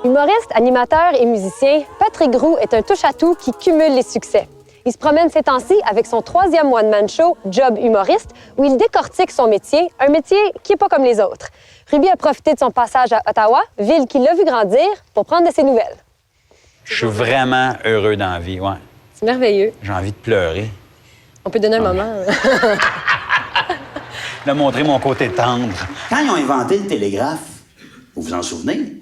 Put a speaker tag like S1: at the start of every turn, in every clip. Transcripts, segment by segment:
S1: Humoriste, animateur et musicien, Patrick Groux est un touche-à-tout qui cumule les succès. Il se promène ces temps-ci avec son 3e one-man show, Job humoriste, où il décortique son métier, un métier qui n'est pas comme les autres. Ruby a profité de son passage à Ottawa, ville qui l'a vu grandir, pour prendre de ses nouvelles.
S2: Je suis vraiment heureux dans la vie, ouais.
S1: C'est merveilleux.
S2: J'ai envie de pleurer.
S1: On peut donner un moment.
S2: De montrer mon côté tendre.
S3: Quand ils ont inventé le télégraphe, vous vous en souvenez?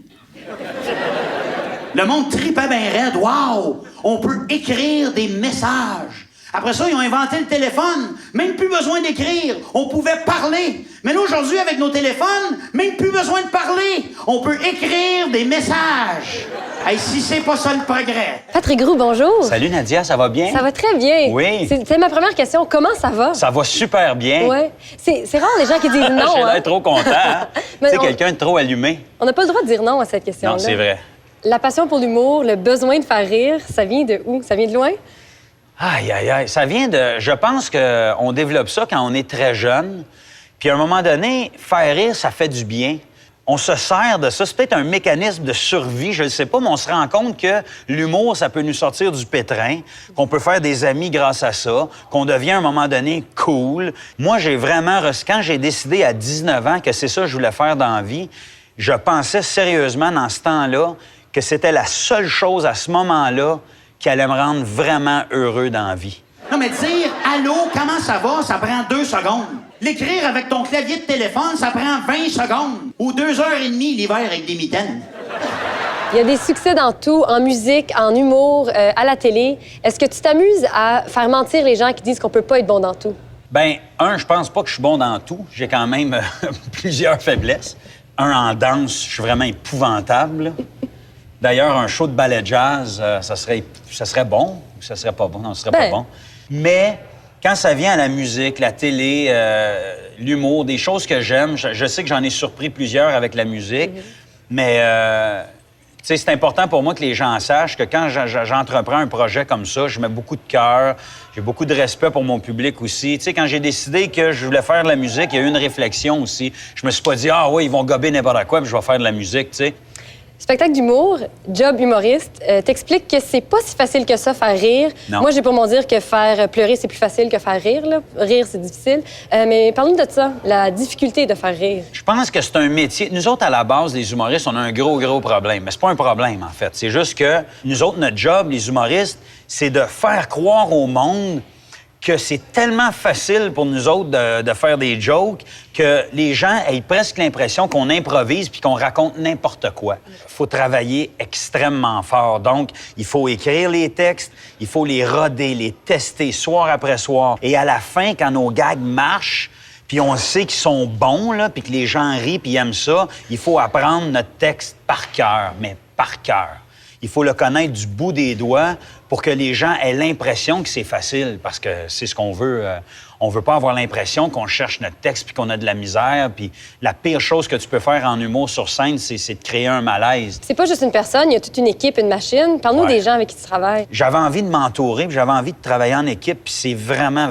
S3: Le monde tripait bien raide. Wow! On peut écrire des messages. Après ça, ils ont inventé le téléphone. Même plus besoin d'écrire. On pouvait parler. Mais là, aujourd'hui, avec nos téléphones, même plus besoin de parler. On peut écrire des messages. Hey, si c'est pas ça le progrès.
S1: Patrick Groux, bonjour.
S2: Salut Nadia, ça va bien?
S1: Ça va très bien.
S2: Oui.
S1: C'est ma première question. Comment ça va?
S2: Ça va super bien.
S1: Ouais. C'est rare les gens qui disent non.
S2: J'ai
S1: hein?
S2: l'air trop content. Hein?
S1: Mais
S2: Tu sais, quelqu'un de trop allumé.
S1: On n'a pas le droit de dire non à cette question-là.
S2: Non, c'est vrai.
S1: La passion pour l'humour, le besoin de faire rire, ça vient de où? Ça vient de loin?
S2: Aïe, aïe, aïe. Ça vient de... Je pense qu'on développe ça quand on est très jeune. Puis à un moment donné, faire rire, ça fait du bien. On se sert de ça. C'est peut-être un mécanisme de survie, je ne sais pas, mais on se rend compte que l'humour, ça peut nous sortir du pétrin, qu'on peut faire des amis grâce à ça, qu'on devient à un moment donné cool. Moi, j'ai vraiment... Quand j'ai décidé à 19 ans que c'est ça que je voulais faire dans la vie, je pensais sérieusement dans ce temps-là que c'était la seule chose à ce moment-là qui allait me rendre vraiment heureux dans la vie.
S3: Non, mais dire « Allô, comment ça va? » ça prend 2 secondes. L'écrire avec ton clavier de téléphone, ça prend 20 secondes. Ou 2h30 l'hiver avec des mitaines.
S1: Il y a des succès dans tout, en musique, en humour, à la télé. Est-ce que tu t'amuses à faire mentir les gens qui disent qu'on peut pas être bon dans tout?
S2: Bien, je pense pas que je suis bon dans tout. J'ai quand même plusieurs faiblesses. En danse, je suis vraiment épouvantable. D'ailleurs, un show de ballet jazz, ça serait bon ou ça serait pas bon? Non, ce serait pas bon. Mais quand ça vient à la musique, la télé, l'humour, des choses que j'aime, je sais que j'en ai surpris plusieurs avec la musique, mais tu sais, c'est important pour moi que les gens sachent que quand j'entreprends un projet comme ça, je mets beaucoup de cœur, j'ai beaucoup de respect pour mon public aussi. Tu sais, quand j'ai décidé que je voulais faire de la musique, il y a eu une réflexion aussi. Je me suis pas dit « Ah oui, ils vont gober n'importe quoi, puis je vais faire de la musique », tu sais.
S1: Spectacle d'humour, Job humoriste, t'expliques que c'est pas si facile que ça, faire rire.
S2: Non.
S1: Moi, j'ai pour mon dire que faire pleurer, c'est plus facile que faire rire. Là. Rire, c'est difficile. Mais parle-nous de ça, la difficulté de faire rire.
S2: Je pense que c'est un métier... Nous autres, à la base, les humoristes, on a un gros problème. Mais c'est pas un problème, en fait. C'est juste que nous autres, notre job, les humoristes, c'est de faire croire au monde que c'est tellement facile pour nous autres de faire des jokes que les gens aient presque l'impression qu'on improvise puis qu'on raconte n'importe quoi. Il faut travailler extrêmement fort. Donc, il faut écrire les textes, il faut les roder, les tester soir après soir. Et à la fin, quand nos gags marchent, puis on sait qu'ils sont bons, là, puis que les gens rient puis aiment ça, il faut apprendre notre texte par cœur, mais par cœur. Il faut le connaître du bout des doigts pour que les gens aient l'impression que c'est facile, parce que c'est ce qu'on veut. On veut pas avoir l'impression qu'on cherche notre texte puis qu'on a de la misère. Puis la pire chose que tu peux faire en humour sur scène, c'est de créer un malaise.
S1: C'est pas juste une personne, il y a toute une équipe, une machine. Parle-nous des gens avec qui tu travailles.
S2: J'avais envie de m'entourer, puis j'avais envie de travailler en équipe, puis c'est vraiment,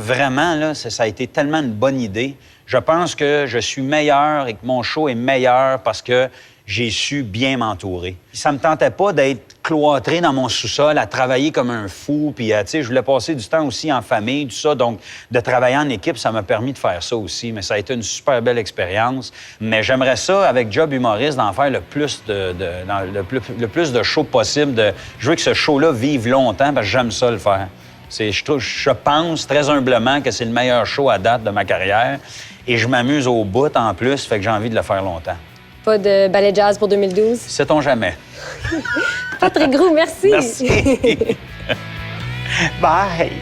S2: là, ça a été tellement une bonne idée. Je pense que je suis meilleur et que mon show est meilleur parce que j'ai su bien m'entourer. Ça me tentait pas d'être cloîtré dans mon sous-sol, à travailler comme un fou, puis tu sais, je voulais passer du temps aussi en famille, tout ça, donc de travailler en équipe, ça m'a permis de faire ça aussi, mais ça a été une super belle expérience. Mais j'aimerais ça, avec Job humoriste, d'en faire le plus le plus de shows possible. Je veux que ce show-là vive longtemps, parce que j'aime ça le faire. Je pense très humblement que c'est le meilleur show à date de ma carrière, et je m'amuse au bout en plus, fait que j'ai envie de le faire longtemps.
S1: Pas de ballet jazz pour 2012?
S2: Sait-on jamais.
S1: Patrick Groux, merci.
S2: Merci. Bye.